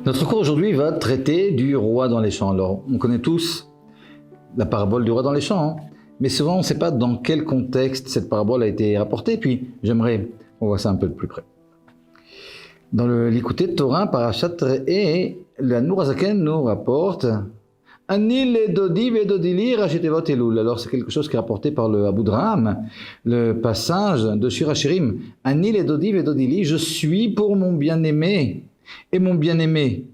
Notre cours aujourd'hui va traiter du roi dans les champs. Alors, on connaît tous la parabole du roi dans les champs, mais souvent on ne sait pas dans quel contexte cette parabole a été rapportée, puis j'aimerais qu'on voit ça un peu de plus près. Dans le Likutei Torah, Parashat Re'eh, la Nour Hazaken nous rapporte Ani le dodi vedodili rachetevot Elul. Alors c'est quelque chose qui est rapporté par le Abudraham, le passage de Shir Hashirim. Ani le dodi vedodili, je suis pour mon bien-aimé, et mon bien-aimé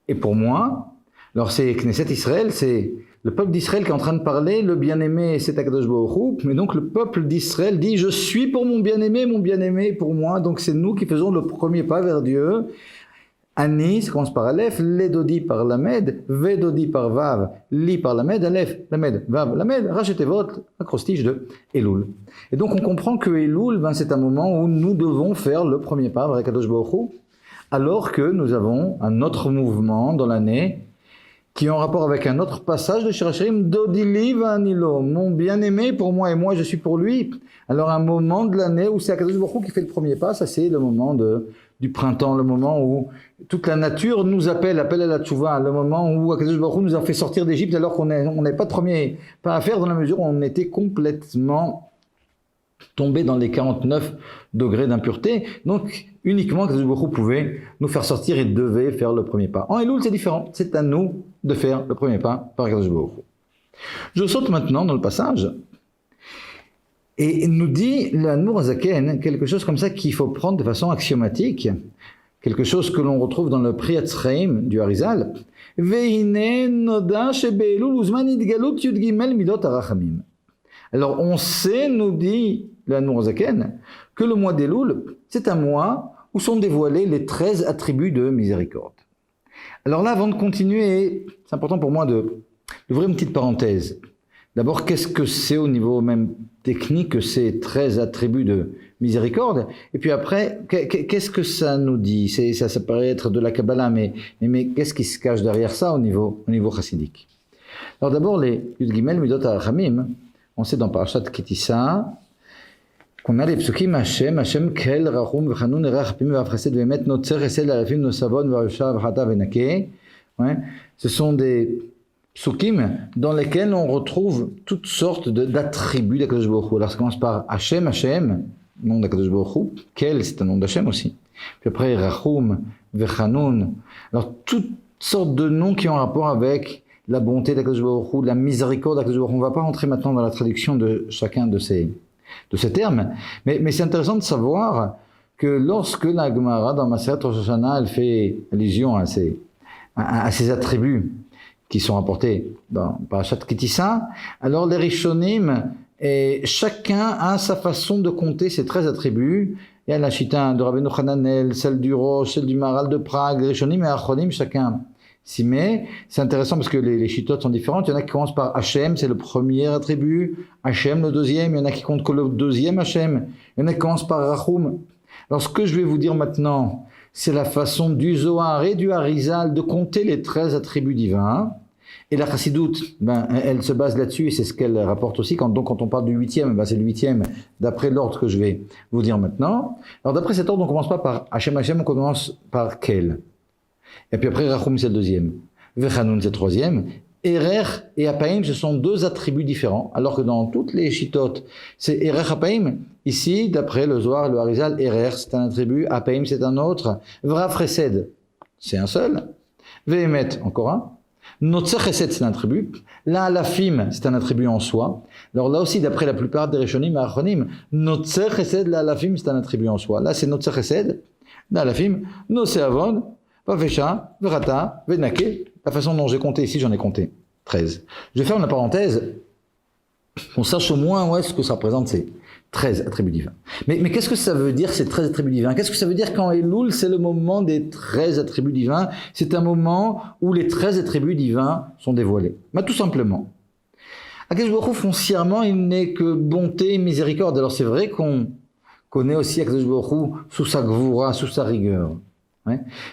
est pour moi. Alors c'est Knesset Israël, c'est le peuple d'Israël qui est en train de parler, le bien-aimé c'est Akadosh Baruch Hu, mais donc le peuple d'Israël dit je suis pour mon bien-aimé pour moi, donc c'est nous qui faisons le premier pas vers Dieu. Ani, ça commence par Aleph, Ledodi par Lamed, Vedodi par Vav, Li par Lamed, Aleph, Lamed, Vav, Lamed, Rachetevot, acrostiche de Elul. Et donc on comprend que Elul, c'est un moment où nous devons faire le premier pas vers Akadosh Baruch Hu, alors que nous avons un autre mouvement dans l'année qui est en rapport avec un autre passage de Shir Hashirim, Dodili v'anilo, mon bien-aimé pour moi et moi je suis pour lui. Alors un moment de l'année où c'est Akadosh Baruch Hu qui fait le premier pas, ça c'est le moment du printemps, le moment où toute la nature nous appelle à la tchouva, le moment où Akadosh Baruch Hu nous a fait sortir d'Égypte alors qu'on n'avait pas de premier pas à faire dans la mesure où on était complètement tombé dans les 49 degrés d'impureté. Donc uniquement Akadosh Baruch Hu pouvait nous faire sortir et devait faire le premier pas. En Elul c'est différent, c'est à nous de faire le premier pas par Akadosh Baruch Hu. Je saute maintenant dans le passage et nous dit la Nour Hazaken quelque chose comme ça qu'il faut prendre de façon axiomatique, quelque chose que l'on retrouve dans le Priyat Chaim du Harizal. Ve'hine noda shebe'elul uzman idgalut yud gimel midot harachamim. Alors on sait, nous dit la Nour Hazaken, que le mois d'Elul, c'est un mois où sont dévoilés les 13 attributs de miséricorde. Alors là, avant de continuer, c'est important pour moi d'ouvrir une petite parenthèse. D'abord, qu'est-ce que c'est au niveau même technique, ces 13 attributs de miséricorde? Et puis après, qu'est-ce que ça nous dit? Ça paraît être de la Kabbalah, mais qu'est-ce qui se cache derrière ça au niveau chassidique? Alors d'abord, les Yud Gimel Midot HaRachamim, on sait dans Parashat Kitissa, qu'on a les psukim Hashem kel rachum v'chanun erachpim v'afchesed v'emet notzer esed alafim nosavon v'arusha v'chata v'nake. Ce sont des psukim dans lesquels on retrouve toutes sortes d'attributs d'Akadosh Baruch Hu. Alors ça commence par Hashem, nom d'Akadosh Baruch Hu. Kel, c'est un nom d'Hashem aussi. Puis après Rachum v'chanun. Alors toutes sortes de noms qui ont rapport avec la bonté d'Akadosh Baruch Hu, la miséricorde d'Akadosh Baruch Hu. On ne va pas rentrer maintenant dans la traduction de chacun de ces termes, mais c'est intéressant de savoir que lorsque la Gemara dans Maseret Rosh Hashanah, elle fait allusion à ces attributs qui sont rapportés dans Parashat Kitissa, alors les Rishonim, chacun a sa façon de compter ces 13 attributs. Il y a la Chita de Rabbeinu Hananel, celle du Rosh, celle du Maharal de Prague, les Rishonim et Achronim, chacun s'y met. C'est intéressant parce que les chitotes sont différentes. Il y en a qui commencent par Hachem, c'est le premier attribut, Hachem le deuxième, il y en a qui comptent que le deuxième Hachem, il y en a qui commencent par Rachum. Alors ce que je vais vous dire maintenant, c'est la façon du Zohar et du Harizal de compter les 13 attributs divins. Et la Chassidoute, elle se base là-dessus et c'est ce qu'elle rapporte aussi. Quand on parle du 8e, c'est le 8e d'après l'ordre que je vais vous dire maintenant. Alors d'après cet ordre, on ne commence pas par Hachem, on commence par Kel. Et puis après, Rachum, c'est le deuxième. Vechanun, c'est le troisième. Erer et Apaim, ce sont deux attributs différents. Alors que dans toutes les chitotes, c'est Erer, Apaim. Ici, d'après le Zohar, le Harizal, Erer, c'est un attribut. Apaim, c'est un autre. Vraf Chesed, c'est un seul. Vehemet, encore un. Notzer Chesed, c'est un attribut. La Alafim, c'est un attribut en soi. Alors là aussi, d'après la plupart des Rishonim et Achronim, Notzer Chesed, la Alafim, c'est un attribut en soi. Là, c'est Notzer Chesed, la Alafim, Noseavon, Vafesha, Verata, Venake. La façon dont j'ai compté ici, j'en ai compté 13. Je ferme la parenthèse, qu'on sache au moins où est-ce que ça représente ces 13 attributs divins. Mais qu'est-ce que ça veut dire ces 13 attributs divins? Qu'est-ce que ça veut dire quand Elul, c'est le moment des 13 attributs divins? C'est un moment où les 13 attributs divins sont dévoilés. Tout simplement. Akadosh Baruch Hu, foncièrement, il n'est que bonté et miséricorde. Alors c'est vrai qu'on connaît aussi Akadosh Baruch Hu sous sa gvoura, sous sa rigueur.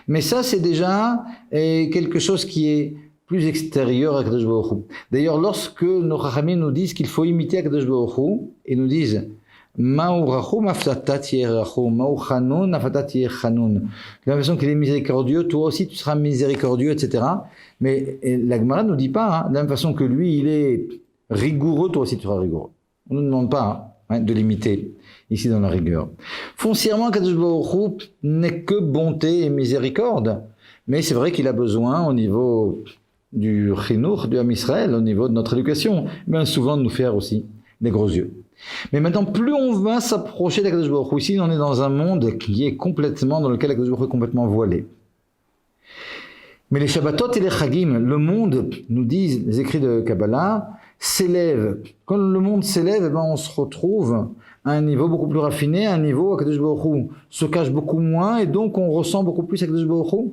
Mais ça, c'est déjà quelque chose qui est plus extérieur à Akadosh Baruch Hu. D'ailleurs, lorsque nos Chachamim nous disent qu'il faut imiter Akadosh Baruch Hu, et nous disent Ma'u rachum aftatat yerachum, ma'u chanun afatat yerchanun. De la façon qu'il est miséricordieux, toi aussi tu seras miséricordieux, etc. Mais la Gemara ne nous dit pas, de la même façon que lui, il est rigoureux, toi aussi tu seras rigoureux. On ne nous demande pas de l'imiter ici dans la rigueur. Foncièrement, Kadosh Baruch Hu n'est que bonté et miséricorde, mais c'est vrai qu'il a besoin au niveau du chinour, du Ham Israël, au niveau de notre éducation, bien souvent de nous faire aussi des gros yeux. Mais maintenant, plus on va s'approcher d'Akadosh Baruch Hu, ici on est dans un monde qui est complètement, dans lequel Akadosh Baruch Hu est complètement voilé. Mais les Shabbatot et les Chagim, le monde, nous disent les écrits de Kabbalah, s'élève. Quand le monde s'élève, on se retrouve à un niveau beaucoup plus raffiné, à un niveau où Akadosh Baruch Hu se cache beaucoup moins, et donc on ressent beaucoup plus Akadosh Baruch Hu.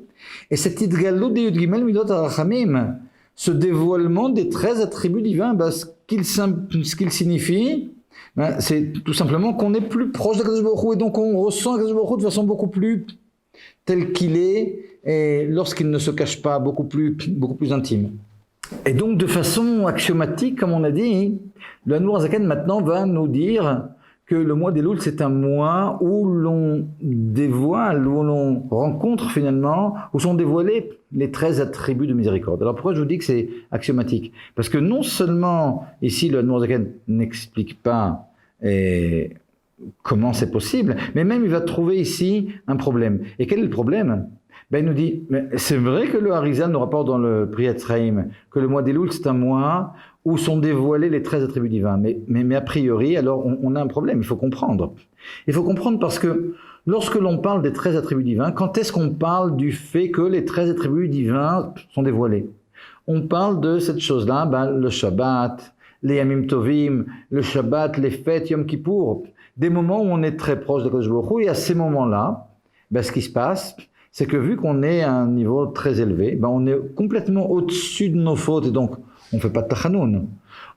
Et cette idgalou de Yud Gimel Midot HaRachamim, ce dévoilement des 13 attributs divins, ce qu'il signifie, c'est tout simplement qu'on est plus proche d'Akadosh Baruch Hu, et donc on ressent Akadosh Baruch Hu de façon beaucoup plus tel qu'il est, et lorsqu'il ne se cache pas, beaucoup plus intime. Et donc de façon axiomatique, comme on a dit, le Admour HaZaken maintenant va nous dire que le mois d'Elul, c'est un mois où l'on dévoile, où l'on rencontre finalement, où sont dévoilés les 13 attributs de miséricorde. Alors pourquoi je vous dis que c'est axiomatique? Parce que non seulement ici le Admour HaZaken n'explique pas comment c'est possible, mais même il va trouver ici un problème. Et quel est le problème? Il nous dit, mais c'est vrai que le Harizal nous rapporte dans le Priyat Sraim que le mois d'Elul, c'est un mois où sont dévoilés les 13 attributs divins. Mais a priori, alors on a un problème, il faut comprendre. Il faut comprendre parce que lorsque l'on parle des 13 attributs divins, quand est-ce qu'on parle du fait que les 13 attributs divins sont dévoilés? On parle de cette chose-là, le Shabbat, les Yamim Tovim, le Shabbat, les fêtes, Yom Kippour, des moments où on est très proche de Kadosh Baruch Hu, et à ces moments-là, ce qui se passe, c'est que vu qu'on est à un niveau très élevé, on est complètement au-dessus de nos fautes, et donc on ne fait pas de tachanoun.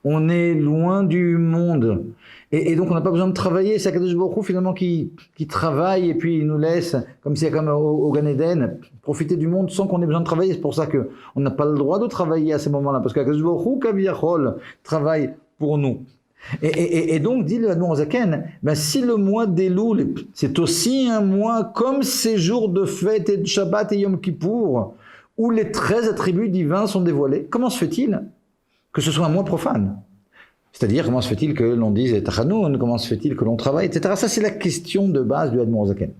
On est loin du monde. Et donc on n'a pas besoin de travailler. C'est Akadosh Baruch Hu finalement qui travaille et puis il nous laisse, comme c'est comme au Gan Eden, profiter du monde sans qu'on ait besoin de travailler. C'est pour ça qu'on n'a pas le droit de travailler à ces moments-là. Parce qu'Akadosh Baruch Hu, Kaviyachol, travaille pour nous. Et donc, dit le Admour HaZaken, si le mois d'Elul, c'est aussi un mois comme ces jours de fête et de Shabbat et Yom Kippour, où les 13 attributs divins sont dévoilés, comment se fait-il que ce soit un mois profane? C'est-à-dire, comment se fait-il que l'on dise Tachanoun, comment se fait-il que l'on travaille, etc. Ça, c'est la question de base du Admour HaZaken.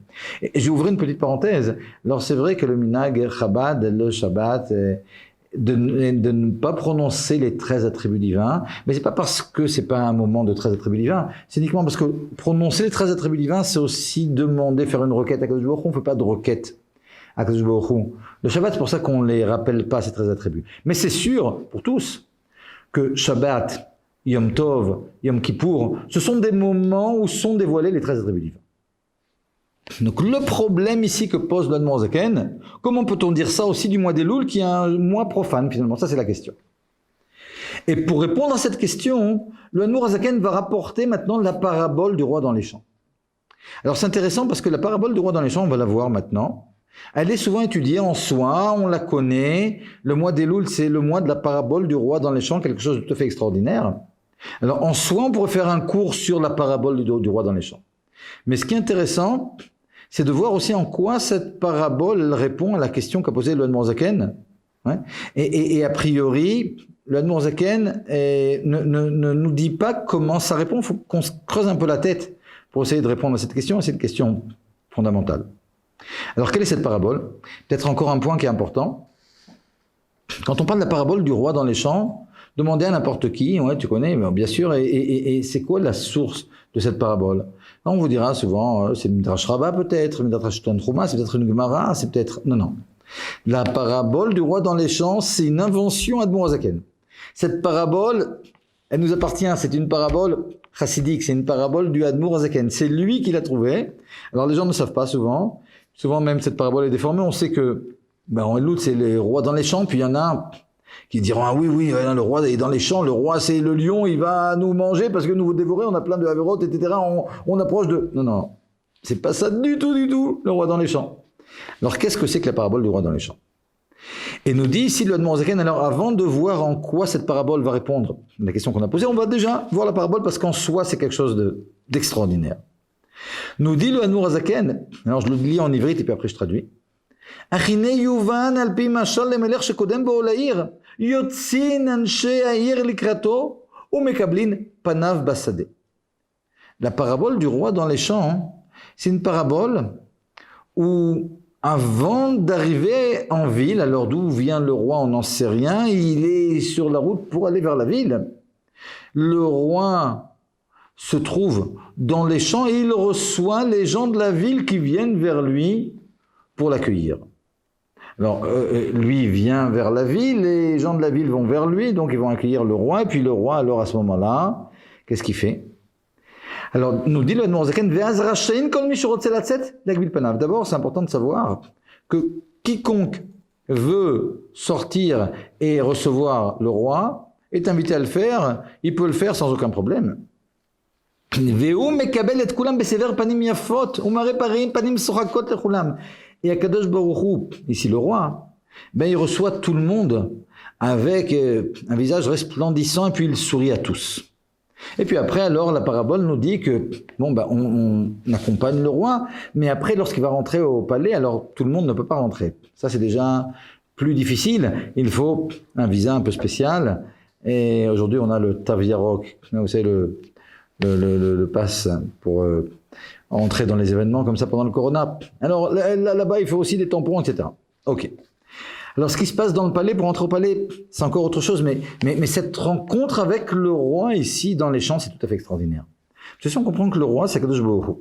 Et j'ai ouvert une petite parenthèse. Alors, c'est vrai que le Minhag Chabad, le Shabbat, de ne pas prononcer les 13 attributs divins, mais c'est pas parce que c'est pas un moment de 13 attributs divins, c'est uniquement parce que prononcer les 13 attributs divins, c'est aussi demander, faire une requête à Kadosh Baruch Hu. On ne fait pas de requête à Kadosh Baruch Hu. Le Shabbat, c'est pour ça qu'on ne les rappelle pas, ces 13 attributs. Mais c'est sûr, pour tous, que Shabbat, Yom Tov, Yom Kippour, ce sont des moments où sont dévoilés les 13 attributs divins. Donc le problème ici que pose le Admour HaZaken, comment peut-on dire ça aussi du mois d'Elul qui est un mois profane finalement? Ça c'est la question. Et pour répondre à cette question, le Admour HaZaken va rapporter maintenant la parabole du roi dans les champs. Alors c'est intéressant parce que la parabole du roi dans les champs, on va la voir maintenant. Elle est souvent étudiée en soi, on la connaît. Le mois d'Elul, c'est le mois de la parabole du roi dans les champs, quelque chose de tout à fait extraordinaire. Alors en soi, on pourrait faire un cours sur la parabole du roi dans les champs. Mais ce qui est intéressant, c'est de voir aussi en quoi cette parabole répond à la question qu'a posée le Admour HaZaken. Et a priori, le Admour HaZaken ne nous dit pas comment ça répond. Il faut qu'on se creuse un peu la tête pour essayer de répondre à cette question. Et c'est une question fondamentale. Alors, quelle est cette parabole? Peut-être encore un point qui est important. Quand on parle de la parabole du roi dans les champs, demandez à n'importe qui, tu connais, bien sûr, et c'est quoi la source de cette parabole? On vous dira souvent, c'est Midrash Rabbah peut-être, Midrash Tantruma, c'est peut-être une Gemara, c'est peut-être... Non. La parabole du roi dans les champs, c'est une invention Admour HaZaken. Cette parabole, elle nous appartient, c'est une parabole chassidique, c'est une parabole du Admour HaZaken. C'est lui qui l'a trouvée. Alors les gens ne savent pas souvent même cette parabole est déformée, on sait que, en Elul, c'est les rois dans les champs, puis il y en a qui diront, ah oui, le roi est dans les champs, le roi c'est le lion, il va nous manger parce que nous vous dévorer, on a plein de avérotes, etc., on approche de... Non, c'est pas ça du tout, le roi dans les champs. Alors qu'est-ce que c'est que la parabole du roi dans les champs? Et nous dit ici le Admor Zaken, alors avant de voir en quoi cette parabole va répondre à la question qu'on a posée, on va déjà voir la parabole parce qu'en soi c'est quelque chose d'extraordinaire. Nous dit le Admor Zaken, alors je le lis en ivrite et puis après je traduis. Achine yuvan al pi mashal lemelech shekodem bo la'ir yotzin anshe ha'ir likrato u'mekablin panav basade. La parabole du roi dans les champs, c'est une parabole où avant d'arriver en ville, alors d'où vient le roi, on n'en sait rien, il est sur la route pour aller vers la ville. Le roi se trouve dans les champs et il reçoit les gens de la ville qui viennent vers lui pour l'accueillir. Alors, lui vient vers la ville, les gens de la ville vont vers lui, donc ils vont accueillir le roi, et puis le roi, alors à ce moment-là, qu'est-ce qu'il fait ? Alors, nous dit le Admor Zaken, d'abord, c'est important de savoir que quiconque veut sortir et recevoir le roi est invité à le faire, il peut le faire sans aucun problème. Et Akadosh Baruch Hu, ici le roi, ben il reçoit tout le monde avec un visage resplendissant et puis il sourit à tous. Et puis après, alors, la parabole nous dit que, bon, ben, on accompagne le roi, mais après, lorsqu'il va rentrer au palais, alors tout le monde ne peut pas rentrer. Ça, c'est déjà plus difficile. Il faut un visa un peu spécial. Et aujourd'hui, on a le Tav Yarok, vous savez, le pass pour entrer dans les événements comme ça pendant le Corona. Alors, là-bas, il faut aussi des tampons, etc. Ok. Alors, ce qui se passe dans le palais, pour entrer au palais, c'est encore autre chose, mais cette rencontre avec le roi ici, dans les champs, c'est tout à fait extraordinaire. Parce que si on comprend que le roi, c'est Kadosh Baruch Hu,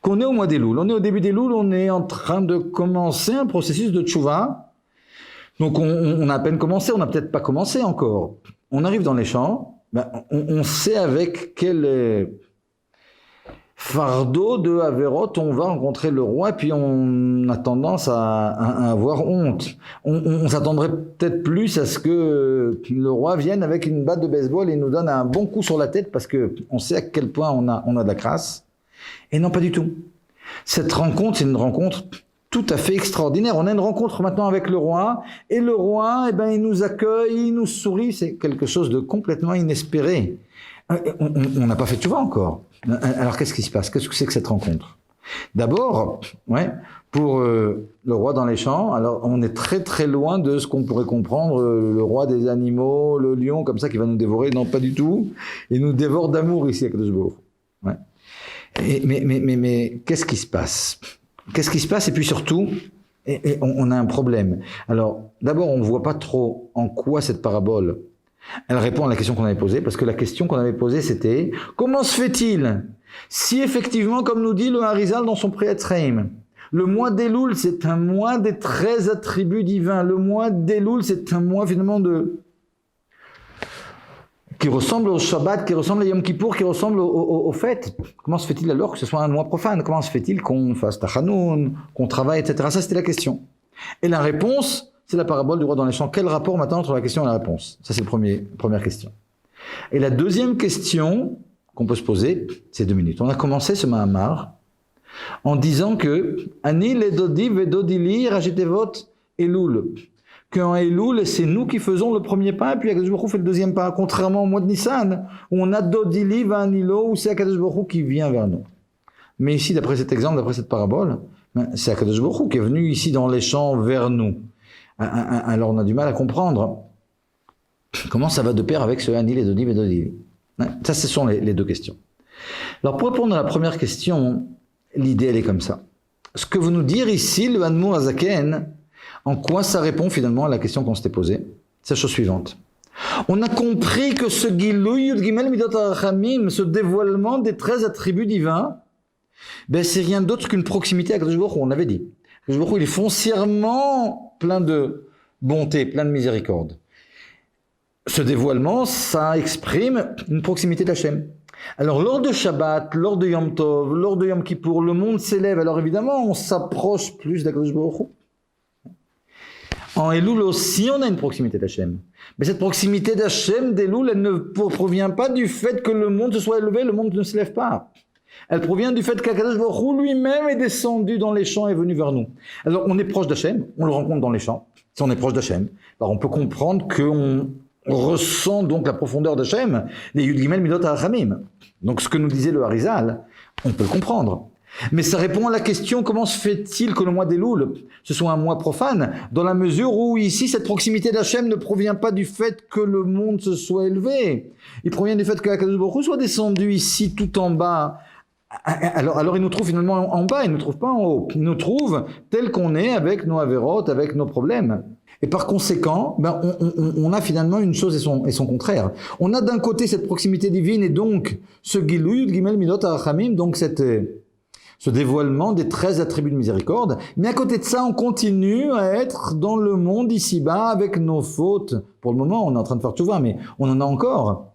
qu'on est au mois d'Elul, on est au début d'Elul, on est en train de commencer un processus de tchouva. Donc, on a à peine commencé, on n'a peut-être pas commencé encore. On arrive dans les champs, ben, on sait avec quel fardeau de Averot, on va rencontrer le roi, puis on a tendance à avoir honte. On s'attendrait peut-être plus à ce que le roi vienne avec une batte de baseball et nous donne un bon coup sur la tête parce que on sait à quel point on a de la crasse. Et non, pas du tout. Cette rencontre, c'est une rencontre tout à fait extraordinaire. On a une rencontre maintenant avec le roi, et le roi, eh ben, il nous accueille, il nous sourit, c'est quelque chose de complètement inespéré. On n'a pas fait tchouva encore. Alors qu'est-ce qui se passe? Qu'est-ce que c'est que cette rencontre? D'abord, pour le roi dans les champs, alors on est très très loin de ce qu'on pourrait comprendre, le roi des animaux, le lion comme ça qui va nous dévorer. Non, pas du tout. Il nous dévore d'amour ici avec Kadosh Baruch Hu. Mais qu'est-ce qui se passe? Qu'est-ce qui se passe? Et puis surtout, on a un problème. Alors, d'abord, on ne voit pas trop en quoi cette parabole elle répond à la question qu'on avait posée, parce que la question qu'on avait posée, c'était « Comment se fait-il si effectivement, comme nous dit le Harizal dans son Préetzreim, le mois d'Elul, c'est un mois des 13 attributs divins. Le mois d'Elul, c'est un mois finalement qui ressemble au Shabbat, qui ressemble à Yom Kippour, qui ressemble aux fêtes. Comment se fait-il alors que ce soit un mois profane? Comment se fait-il qu'on fasse Tachanoun, qu'on travaille, etc. » Ça, c'était la question. Et la réponse, c'est la parabole du roi dans les champs. Quel rapport maintenant entre la question et la réponse? Ça, c'est la première question. Et la deuxième question qu'on peut se poser, c'est 2 minutes. On a commencé ce Mahamar en disant que Ani ledodi vedodili rajitevot Elul. Qu'en Elul, c'est nous qui faisons le premier pas, et puis Akadosh Baruch Hu fait le deuxième pas, contrairement au mois de Nissan, où on a Dodili Vanilo, où c'est Akadosh Baruch Hu qui vient vers nous. Mais ici, d'après cet exemple, d'après cette parabole, c'est Akadosh Baruch Hu qui est venu ici dans les champs vers nous. Alors on a du mal à comprendre comment ça va de pair avec ce Ani ledodi vedodili. Ça, ce sont les 2 questions. Alors, pour répondre à la première question, l'idée, elle est comme ça. Ce que vous nous dire ici, le Admor Zaken, en quoi ça répond finalement à la question qu'on s'était posée? C'est la chose suivante. On a compris que ce Gilui Yud Gimel Midot HaRachamim, ce dévoilement des 13 attributs divins, ben, c'est rien d'autre qu'une proximité à Kadosh Baruch Hu, on avait dit. Kadosh Baruch Hu, il est foncièrement plein de bonté, plein de miséricorde. Ce dévoilement, ça exprime une proximité d'Hachem. Alors, lors de Shabbat, lors de Yom Tov, lors de Yom Kippour, le monde s'élève. Alors, évidemment, on s'approche plus d'Akadosh Baruch Hu. En Elul aussi, on a une proximité d'Hachem. Mais cette proximité d'Hachem, d'Elul, elle ne provient pas du fait que le monde se soit élevé, le monde ne se lève pas. Elle provient du fait qu'Akadosh Baruch Hu lui-même est descendu dans les champs et est venu vers nous. Alors, on est proche d'Hachem, on le rencontre dans les champs. si on est proche d'Hachem, alors on peut comprendre qu'on ressent donc la profondeur d'Hachem, les Yud Gimel Midot HaRachamim. Donc ce que nous disait le Harizal, on peut le comprendre. Mais ça répond à la question, comment se fait-il que le mois d'Elul, ce soit un mois profane, dans la mesure où ici, cette proximité d'Hachem ne provient pas du fait que le monde se soit élevé. Il provient du fait que Akadosh Baruch Hu soit descendu ici tout en bas. Alors il nous trouve finalement en bas, il ne nous trouve pas en haut. Il nous trouve tel qu'on est avec nos avérotes, avec nos problèmes. Et par conséquent, on a finalement une chose et son contraire. On a d'un côté cette proximité divine et donc ce Gilui, Gimel Midot HaRachamim, donc ce dévoilement des 13 attributs de miséricorde. Mais à côté de ça, on continue à être dans le monde ici-bas avec nos fautes. Pour le moment, on est en train de faire tchouva, mais on en a encore.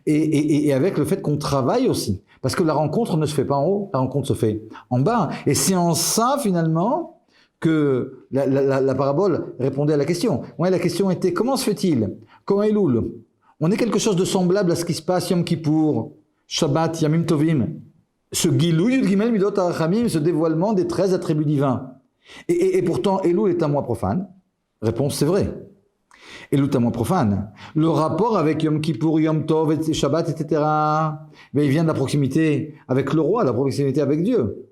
Et avec le fait qu'on travaille aussi. Parce que la rencontre ne se fait pas en haut, la rencontre se fait en bas. Et c'est en ça, finalement, que la parabole répondait à la question. Ouais, la question était, comment se fait-il qu'en Elul, on ait quelque chose de semblable à ce qui se passe Yom Kippour, Shabbat, Yamim Tovim, ce Gilou, Yud Gimel Midot HaRachamim, ce dévoilement des 13 attributs divins. Et pourtant, Elul est un mois profane. Réponse, c'est vrai. Elul est un mois profane. Le rapport avec Yom Kippour, Yom Tov, Shabbat, etc., mais il vient de la proximité avec le roi, la proximité avec Dieu.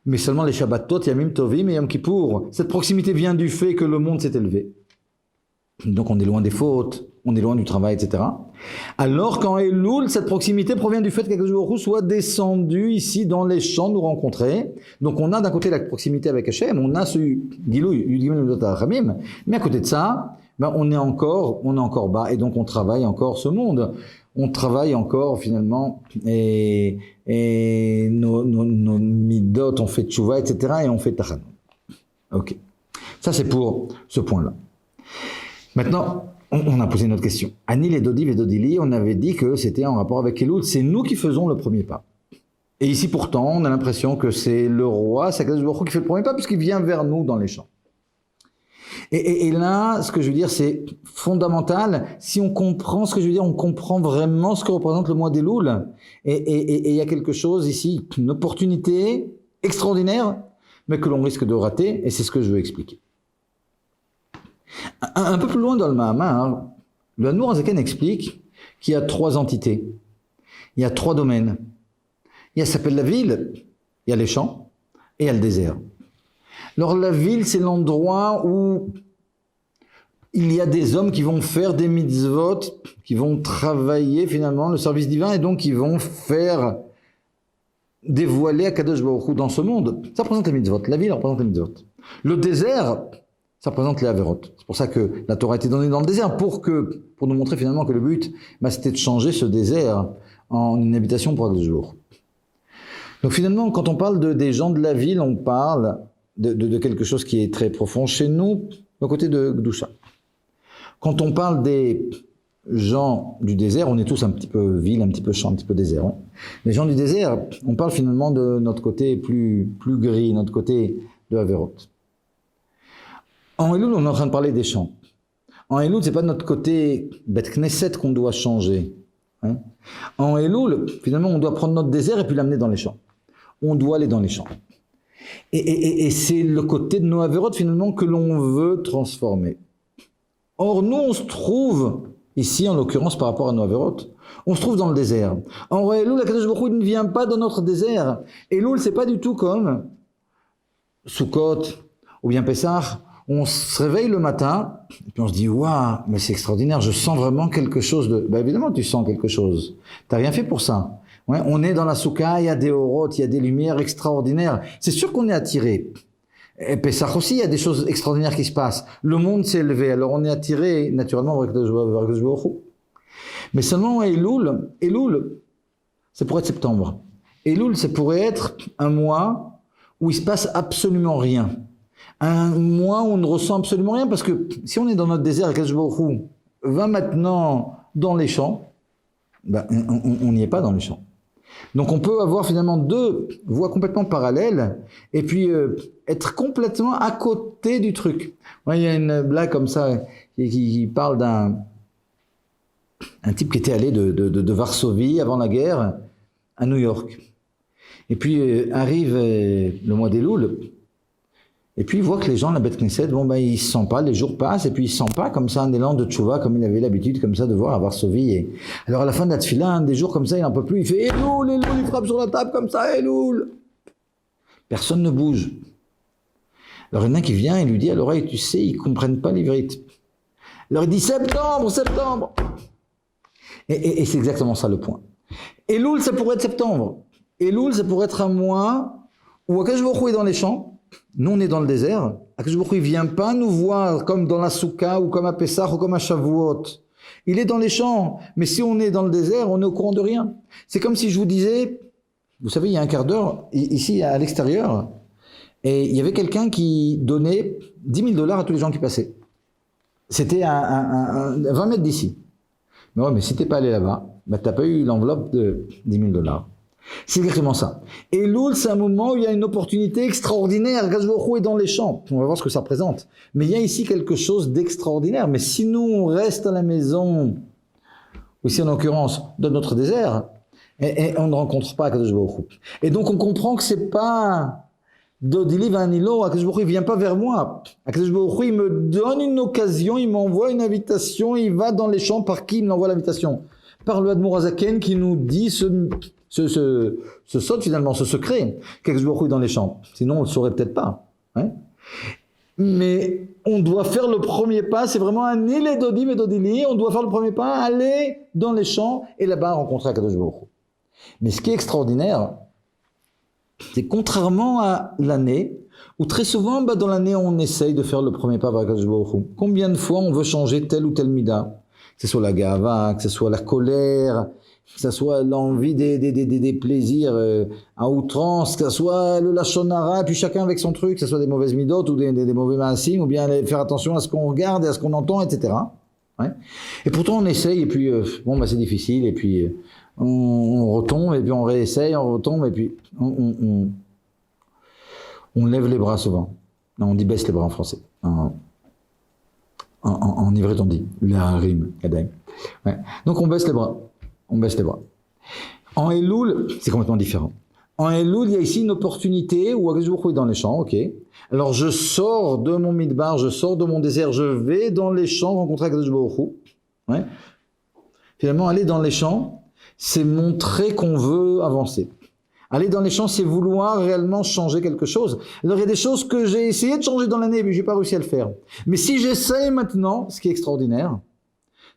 Mais seulement les Shabbatot, Yamim Tovim et Yom Kippour. Cette proximité vient du fait que le monde s'est élevé. Donc on est loin des fautes, on est loin du travail, etc. Alors qu'en Elul, cette proximité provient du fait qu'Akadosh Baruch Hu soit descendu ici dans les champs nous rencontrer. Donc on a d'un côté la proximité avec Hachem, on a ce Gilou, Yud Gimel Midot HaRachamim, mais à côté de ça, on est encore bas et donc on travaille encore ce monde. On travaille encore finalement et nos midot, on fait tchouva, etc. et on fait tachan. Ok. Ça c'est pour ce point-là. Maintenant, on a posé une autre question. Anil et Dodi et Dodili, on avait dit que c'était en rapport avec Elul, c'est nous qui faisons le premier pas. Et ici pourtant, on a l'impression que c'est le roi, c'est Akadosh Baruch Hu qui fait le premier pas puisqu'il vient vers nous dans les champs. Et là, ce que je veux dire, c'est fondamental. Si on comprend ce que je veux dire, on comprend vraiment ce que représente le mois d'Elul. Et il y a quelque chose ici, une opportunité extraordinaire, mais que l'on risque de rater, et c'est ce que je veux expliquer. Un peu plus loin dans le Mahamar, le Admour HaZaken explique qu'il y a 3 entités. Il y a 3 domaines. Il s'appelle la ville, il y a les champs, et il y a le désert. Alors la ville, c'est l'endroit où il y a des hommes qui vont faire des mitzvot, qui vont travailler finalement le service divin et donc qui vont faire dévoiler Akadosh Baruch Hu dans ce monde. Ça représente les mitzvot. La ville représente les mitzvot. Le désert, ça représente les averot. C'est pour ça que la Torah a été donnée dans le désert pour nous montrer finalement que le but, c'était de changer ce désert en une habitation pour Akadosh Baruch Hu. Donc finalement, quand on parle des gens de la ville, on parle de quelque chose qui est très profond chez nous, du côté de Gdusha. Quand on parle des gens du désert, on est tous un petit peu ville, un petit peu champ, un petit peu désert. Hein. Les gens du désert, on parle finalement de notre côté plus gris, notre côté de Averot. En Elul, on est en train de parler des champs. En Elul, c'est pas notre côté Bet Knesset qu'on doit changer. Hein. En Elul, finalement, on doit prendre notre désert et puis l'amener dans les champs. On doit aller dans les champs. Et c'est le côté de nos Averot, finalement, que l'on veut transformer. Or, nous, on se trouve, ici, en l'occurrence, par rapport à nos Averot, on se trouve dans le désert. En Elul, Akadosh Baruch Hu ne vient pas dans notre désert. Elul, c'est pas du tout comme Sukkot ou bien Pessah. On se réveille le matin, et puis on se dit, waouh, mais c'est extraordinaire, je sens vraiment quelque chose de... Ben évidemment, tu sens quelque chose. T'as rien fait pour ça. Ouais, on est dans la soukha, il y a des orotes, il y a des lumières extraordinaires. C'est sûr qu'on est attiré. Et Pessah aussi, il y a des choses extraordinaires qui se passent. Le monde s'est élevé, alors on est attiré naturellement vers Akadosh Baruch Hu. Mais seulement Elul, c'est pour être septembre. Elul, c'est pour être un mois où il se passe absolument rien. Un mois où on ne ressent absolument rien, parce que si on est dans notre désert, Akadosh Baruch Hu va maintenant dans les champs, ben, on n'y est pas dans les champs. Donc on peut avoir finalement 2 voies complètement parallèles, et puis être complètement à côté du truc. Ouais, il y a une blague comme ça qui parle d'un type qui était allé de Varsovie avant la guerre à New York. Et puis arrive le mois d'Elul, Et puis il voit que les gens, la bête Knesset, ils se sentent pas, les jours passent, et puis il se sent pas comme ça un élan de tchouva, comme il avait l'habitude, comme ça, de voir avoir sauvé. Et... Alors à la fin de la tefila, un des jours comme ça, il n'en peut plus, il fait Elul, il frappe sur la table comme ça, Elul. Personne ne bouge. Alors il y en a qui vient et lui dit à l'oreille, tu sais, ils comprennent pas l'ivrite. Alors il dit septembre. Et c'est exactement ça le point. Elul, ça pourrait être septembre. Elul, ça pourrait être un mois où Akadosh Baruch Hu est dans les champs. Nous, on est dans le désert. Akadosh Baruch Hu, il vient pas nous voir comme dans la Souka ou comme à Pessah ou comme à Shavuot. Il est dans les champs. Mais si on est dans le désert, on est au courant de rien. C'est comme si je vous disais, vous savez, il y a un quart d'heure, ici à l'extérieur, et il y avait quelqu'un qui donnait 10 000 $ à tous les gens qui passaient. C'était à 20 mètres d'ici. Mais ouais, mais si t'es pas allé là-bas, t'as pas eu l'enveloppe de 10 000 $. C'est exactement ça. Et Elul, c'est un moment où il y a une opportunité extraordinaire. Akadosh Baruch Hu est dans les champs. On va voir ce que ça représente. Mais il y a ici quelque chose d'extraordinaire. Mais si nous, on reste à la maison, ou ici en l'occurrence, dans notre désert, et on ne rencontre pas Akadosh Baruch Hu. Et donc on comprend que c'est pas Dodili Vanilo, Akadosh Baruch Hu, il vient pas vers moi. Akadosh Baruch Hu, il me donne une occasion, il m'envoie une invitation, il va dans les champs. Par qui il m'envoie l'invitation? Par le Admour Hazaken qui nous dit ce saute finalement, ce secret, qu'Akadosh Baruch Hu est dans les champs. Sinon, on le saurait peut-être pas. Hein. Mais on doit faire le premier pas, c'est vraiment un Nile Dodim et Dodili, on doit faire le premier pas, aller dans les champs et là-bas rencontrer Akadosh Baruch Hu. Mais ce qui est extraordinaire, c'est contrairement à l'année, où très souvent, dans l'année, on essaye de faire le premier pas vers Akadosh Baruch Hu. Combien de fois on veut changer tel ou tel mida? Que ce soit la gava, que ce soit la colère, que ce soit l'envie des plaisirs à outrance, que ce soit le lashon hara, puis chacun avec son truc, que ce soit des mauvaises midot ou des mauvais maasim, ou bien faire attention à ce qu'on regarde et à ce qu'on entend, etc. Ouais. Et pourtant on essaye, et puis c'est difficile, et puis on retombe, et puis on réessaye, on retombe, et puis on lève les bras souvent. Non, on dit baisse les bras en français. En ivret on dit la rime, ouais. Donc on baisse les bras. En Elul, c'est complètement différent. En Elul, il y a ici une opportunité où Akadosh Baruch Hu est dans les champs, ok. Alors je sors de mon midbar, je sors de mon désert, je vais dans les champs rencontrer Akadosh Baruch Hu. Ouais. Finalement, aller dans les champs, c'est montrer qu'on veut avancer. Aller dans les champs, c'est vouloir réellement changer quelque chose. Alors il y a des choses que j'ai essayé de changer dans l'année, mais j'ai pas réussi à le faire. Mais si j'essaye maintenant, ce qui est extraordinaire,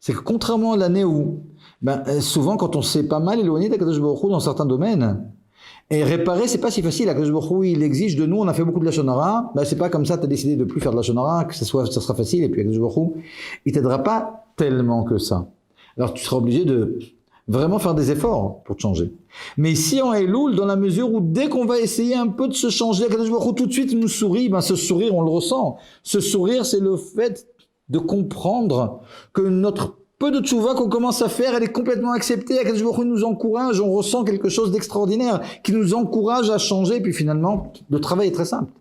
c'est que contrairement à l'année où, souvent quand on s'est pas mal éloigné d'Akadosh Baruch Hu dans certains domaines, et réparer, c'est pas si facile. Akadosh Baruch Hu, il exige de nous, on a fait beaucoup de lashon hara, c'est pas comme ça, t'as décidé de plus faire de lashon hara, que ça sera facile, et puis Akadosh Baruch Hu, il t'aidera pas tellement que ça. Alors tu seras obligé de vraiment faire des efforts pour te changer. Mais ici en Elul, dans la mesure où dès qu'on va essayer un peu de se changer, Akadosh Baruch Hu tout de suite nous sourit, ce sourire on le ressent. Ce sourire, c'est le fait de comprendre que notre peu de tchouva qu'on commence à faire, elle est complètement acceptée. Akadosh Baruch Hu nous encourage, on ressent quelque chose d'extraordinaire qui nous encourage à changer. Puis finalement, le travail est très simple.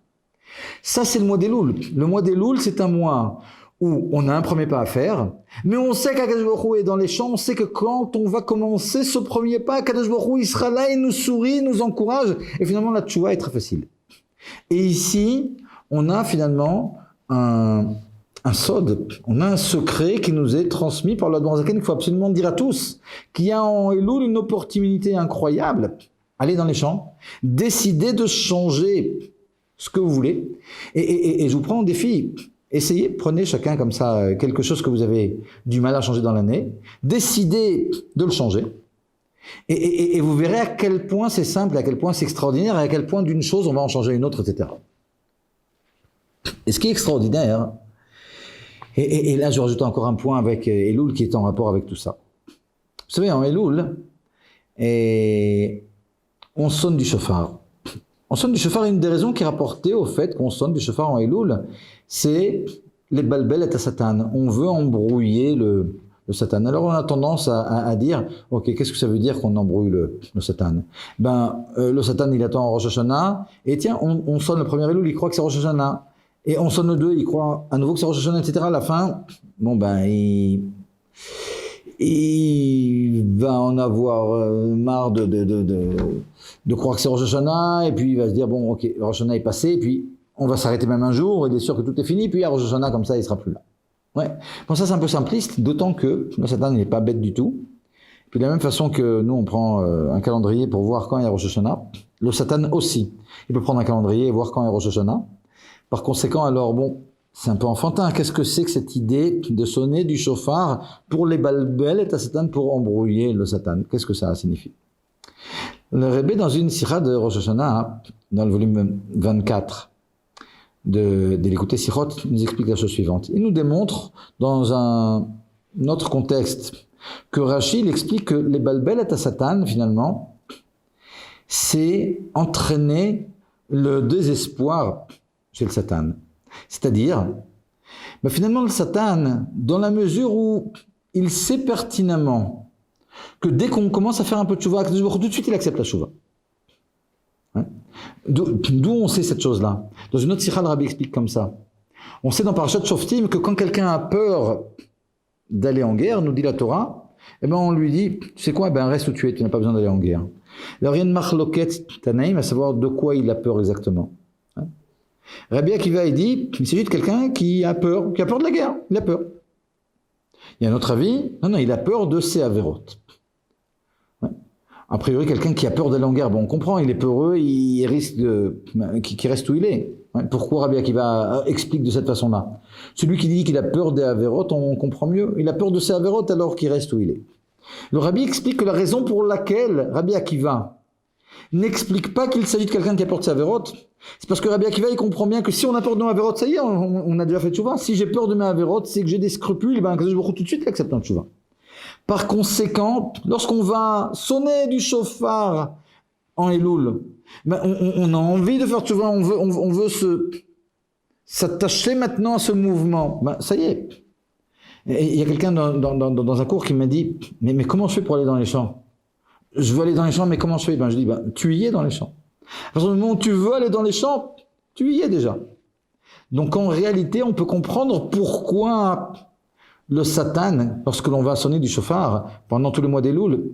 Ça, c'est le mois d'Elul. Le mois d'Elul, c'est un mois où on a un premier pas à faire, mais on sait qu'Akadosh Baruch Hu est dans les champs, on sait que quand on va commencer ce premier pas, Akadosh Baruch Hu, il sera là, il nous sourit, il nous encourage, et finalement la tchouva est très facile. Et ici, on a finalement un sod, on a un secret qui nous est transmis par l'Admour Hazaken, qu'il faut absolument dire à tous, qu'il y a en Elul une opportunité incroyable, aller dans les champs, décider de changer ce que vous voulez, et je vous prends au défi. Essayez, prenez chacun comme ça quelque chose que vous avez du mal à changer dans l'année, décidez de le changer, et vous verrez à quel point c'est simple, à quel point c'est extraordinaire, et à quel point d'une chose on va en changer une autre, etc. Et ce qui est extraordinaire, et là je rajoute encore un point avec Elul qui est en rapport avec tout ça. Vous savez, en Elul, on sonne du shofar. On sonne du shofar, une des raisons qui est rapportée au fait qu'on sonne du shofar en Elul, c'est les balbel et Satan. On veut embrouiller le Satan. Alors on a tendance à dire, ok, qu'est-ce que ça veut dire qu'on embrouille le Satan? Le Satan il attend en Rosh Hashanah, et tiens, on sonne le premier Elul, il croit que c'est Rosh Hashanah. Et on sonne le 2, il croit à nouveau que c'est Rosh Hashanah, etc. À la fin, il va en avoir marre de croire que c'est Rosh Hashanah, et puis il va se dire, bon, ok, Rosh Hashanah est passé, et puis on va s'arrêter même un jour, il est sûr que tout est fini, puis à Rosh Hashanah, comme ça, il sera plus là. Ouais. Bon, ça c'est un peu simpliste, d'autant que le Satan n'est pas bête du tout. Puis de la même façon que nous, on prend un calendrier pour voir quand il y a Rosh Hashanah, le Satan aussi. Il peut prendre un calendrier et voir quand il y a Rosh Hashanah. Par conséquent, alors bon, c'est un peu enfantin. Qu'est-ce que c'est que cette idée de sonner du chauffard pour les balbel et à Satan pour embrouiller le Satan? Qu'est-ce que ça signifie? Le Rebbe, dans une sira de Rosh Hashanah, dans le volume 24 de l'écouter Sichot, nous explique la chose suivante. Il nous démontre, dans un autre contexte, que Rashi il explique que les balbel et à Satan, finalement, c'est entraîner le désespoir chez le Satan. C'est-à-dire, finalement, le Satan, dans la mesure où il sait pertinemment que dès qu'on commence à faire un peu de chouva, tout de suite il accepte la chouva. Hein? D'où on sait cette chose-là? Dans une autre sikha, le Rabbi explique comme ça. On sait dans Parashat Shoftim que quand quelqu'un a peur d'aller en guerre, nous dit la Torah, eh ben on lui dit, tu sais quoi, reste où tu es, tu n'as pas besoin d'aller en guerre. Alors il y a une marloket Tanaïm, à savoir de quoi il a peur exactement. Hein? Rabbi Akiva, il dit, il s'agit de quelqu'un qui a peur de la guerre, il a peur. Il y a un autre avis, non, il a peur de ses avérotes. Ouais. A priori, quelqu'un qui a peur d'aller en guerre, on comprend, il est peureux, il risque qu'il reste où il est. Ouais. Pourquoi Rabbi Akiva explique de cette façon-là? Celui qui dit qu'il a peur des avérotes, on comprend mieux. Il a peur de ses avérotes alors qu'il reste où il est. Le Rabbi explique que la raison pour laquelle Rabbi Akiva n'explique pas qu'il s'agit de quelqu'un qui a peur de ses avérotes, c'est parce que Rabbi Akiva, il comprend bien que si on a peur de nos avérotes, ça y est, on a déjà fait tchouva. Si j'ai peur de mes avérotes, c'est que j'ai des scrupules, je vous tout de suite accepte un tchouva. Par conséquent, lorsqu'on va sonner du chauffard en Elul, on a envie de faire tchouva, on veut s'attacher maintenant à ce mouvement. Ça y est. Et il y a quelqu'un dans un cours qui m'a dit, mais comment je fais pour aller dans les champs? Je veux aller dans les champs, mais comment je fais? Je dis, tu y es dans les champs. À partir du moment où tu veux aller dans les champs, tu y es déjà. Donc en réalité, on peut comprendre pourquoi le Satan, lorsque l'on va sonner du chauffard pendant tout le mois d'Elul,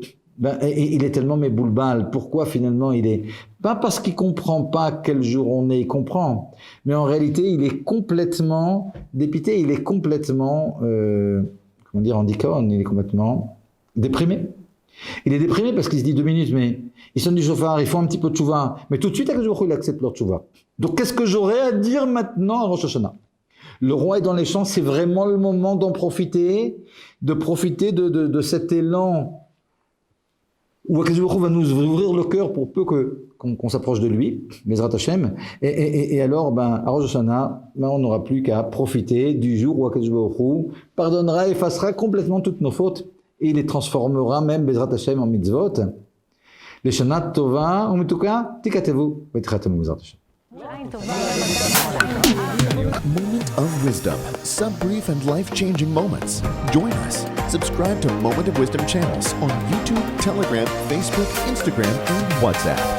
il est tellement méboulbal. Pourquoi finalement il est... Pas parce qu'il comprend pas quel jour on est, il comprend. Mais en réalité, il est complètement dépité, il est complètement, en dicône, il est complètement déprimé. Il est déprimé parce qu'il se dit 2 minutes, mais il sonne du chauffard, il faut un petit peu de tchouva. Mais tout de suite, il accepte leur tchouva. Donc qu'est-ce que j'aurais à dire maintenant à Rosh Hashanah? Le roi est dans les champs, c'est vraiment le moment d'en profiter, de cet élan où Akadosh Baruch Hu va nous ouvrir le cœur pour peu qu'on s'approche de lui, Bezrat Hashem. Et alors, à Rosh Hashanah, on n'aura plus qu'à profiter du jour où Akadosh Baruch Hu pardonnera, effacera complètement toutes nos fautes. Et il les transformera même, Bezrat Hashem, en mitzvot. Les Shana Tova, en tout cas, Tikatevu, Betchatemu, Bezrat Hashem. Moment of Wisdom. Some brief and life-changing moments. Join us. Subscribe to Moment of Wisdom channels on YouTube, Telegram, Facebook, Instagram, and WhatsApp.